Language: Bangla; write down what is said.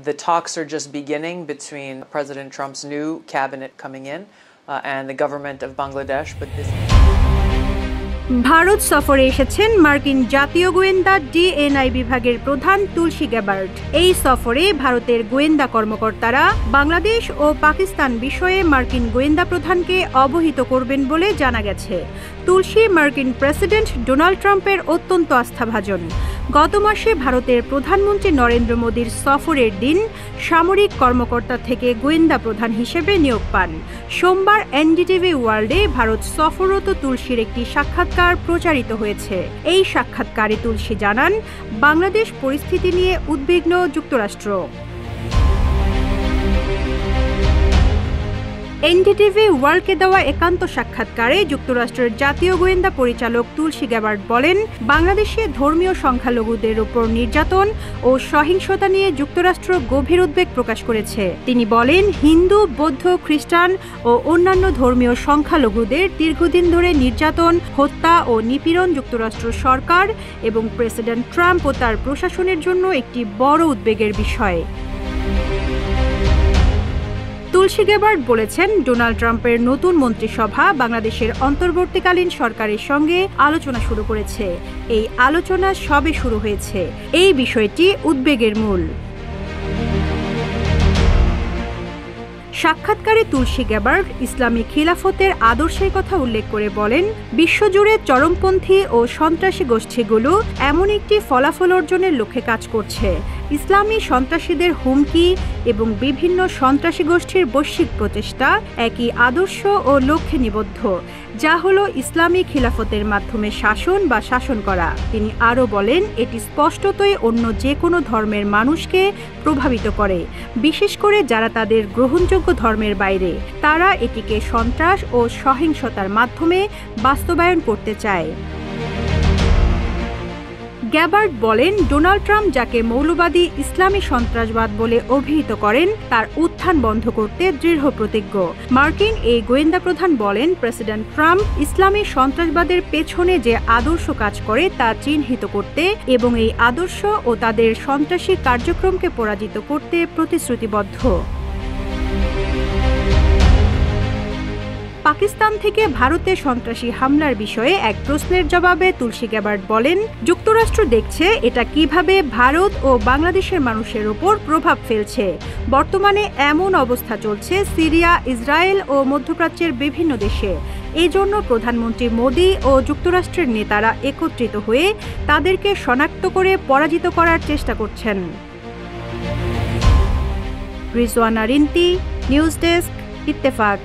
The talks are just beginning between President Trump's new cabinet coming in and the government of Bangladesh, but this Bharat সফরে এসেছেন মার্কিন জাতীয় গোয়েন্দা ডিএনআই বিভাগের প্রধান তুলসী গ্যাবার্ড। এই সফরে ভারতের গোয়েন্দা কর্মকর্তারা বাংলাদেশ ও পাকিস্তান বিষয়ে মার্কিন গোয়েন্দা প্রধানকে অবহিত করবেন বলে জানা গেছে। তুলসী মার্কিন প্রেসিডেন্ট ডোনাল্ড ট্রাম্পের অত্যন্ত আস্থাভাজন। গত মাসে ভারতের প্রধানমন্ত্রী নরেন্দ্র মোদীর সফরের দিন সামরিক কর্মকর্তা থেকে গোয়েন্দা প্রধান হিসেবে নিয়োগ পান। সোমবার এনডিটিভি ওয়ার্ল্ডে ভারত সফররত তুলসীর একটি সাক্ষাৎকার প্রচারিত হয়েছে। এই সাক্ষাৎকারে তুলসী জানান, বাংলাদেশ পরিস্থিতি নিয়ে উদ্বিগ্ন যুক্তরাষ্ট্র। এনডিটিভি ওয়ার্ল্ডকে দেওয়া একান্ত সাক্ষাৎকারে যুক্তরাষ্ট্রের জাতীয় গোয়েন্দা পরিচালক তুলসী গ্যাবার্ড বলেন, বাংলাদেশে ধর্মীয় সংখ্যালঘুদের উপর নির্যাতন ও সহিংসতা নিয়ে যুক্তরাষ্ট্র গভীর উদ্বেগ প্রকাশ করেছে। তিনি বলেন, হিন্দু, বৌদ্ধ, খ্রিস্টান ও অন্যান্য ধর্মীয় সংখ্যালঘুদের দীর্ঘদিন ধরে নির্যাতন, হত্যা ও নিপীড়ন যুক্তরাষ্ট্র সরকার এবং প্রেসিডেন্ট ট্রাম্প ও তার প্রশাসনের জন্য একটি বড় উদ্বেগের বিষয়। তুলসী গ্যাবার্ড বলেছেন, ডোনাল্ড ট্রাম্পের নতুন মন্ত্রিসভা বাংলাদেশের অন্তর্বর্তীকালীন সরকারের সঙ্গে আলোচনা শুরু করেছে। এই আলোচনা সবে শুরু হয়েছে। এই বিষয়টি উদ্বেগের মূল। সাক্ষাৎকারে তুলসী গ্যাবার্ড ইসলামী খিলাফতের আদর্শের কথা উল্লেখ করে বলেন, বিশ্বজুড়ে চরমপন্থী ও সন্ত্রাসী গোষ্ঠীগুলো এমন একটি ফলাফল অর্জনের লক্ষ্যে কাজ করছে। ইসলামী সন্ত্রাসীদের হুমকি এবং বিভিন্ন সন্ত্রাসী গোষ্ঠীর বৈশ্বিক প্রচেষ্টা একই আদর্শ ও লক্ষ্যে নিবদ্ধ, যা হলো ইসলামী খিলাফতের মাধ্যমে শাসন বা শাসন করা। তিনি আরও বলেন, এটি স্পষ্টতই অন্য যে কোনো ধর্মের মানুষকে প্রভাবিত করে, বিশেষ করে যারা তাদের গ্রহণযোগ্য ধর্মের বাইরে। তারা এটিকে সন্ত্রাস ও সহিংসতার মাধ্যমে বাস্তবায়ন করতে চায়। গ্যাবার্ড বলেন, ডোনাল্ড ট্রাম্প যাকে মৌলবাদী ইসলামী সন্ত্রাসবাদ বলে অভিহিত করেন, তার উত্থান বন্ধ করতে দৃঢ় প্রতিজ্ঞ। মার্কিন এই গোয়েন্দা প্রধান বলেন, প্রেসিডেন্ট ট্রাম্প ইসলামী সন্ত্রাসবাদের পেছনে যে আদর্শ কাজ করে তা চিহ্নিত করতে এবং এই আদর্শ ও তাদের সন্ত্রাসী কার্যক্রমকে পরাজিত করতে প্রতিশ্রুতিবদ্ধ। পাকিস্তান থেকে ভারতে সন্ত্রাসী হামলার বিষয়ে এক প্রশ্নের জবাবে তুলসী গ্যাবার্ড বলেন, যুক্তরাষ্ট্র দেখছে এটা কিভাবে ভারত ও বাংলাদেশের মানুষের ওপর প্রভাব ফেলছে। বর্তমানে এমন অবস্থা চলছে সিরিয়া, ইসরায়েল ও মধ্যপ্রাচ্যের বিভিন্ন দেশে। এই জন্য প্রধানমন্ত্রী মোদী ও যুক্তরাষ্ট্রের নেতারা একত্রিত হয়ে তাদেরকে শনাক্ত করে পরাজিত করার চেষ্টা করছেন। Rizwana Rinti, news desk, Ittefaq.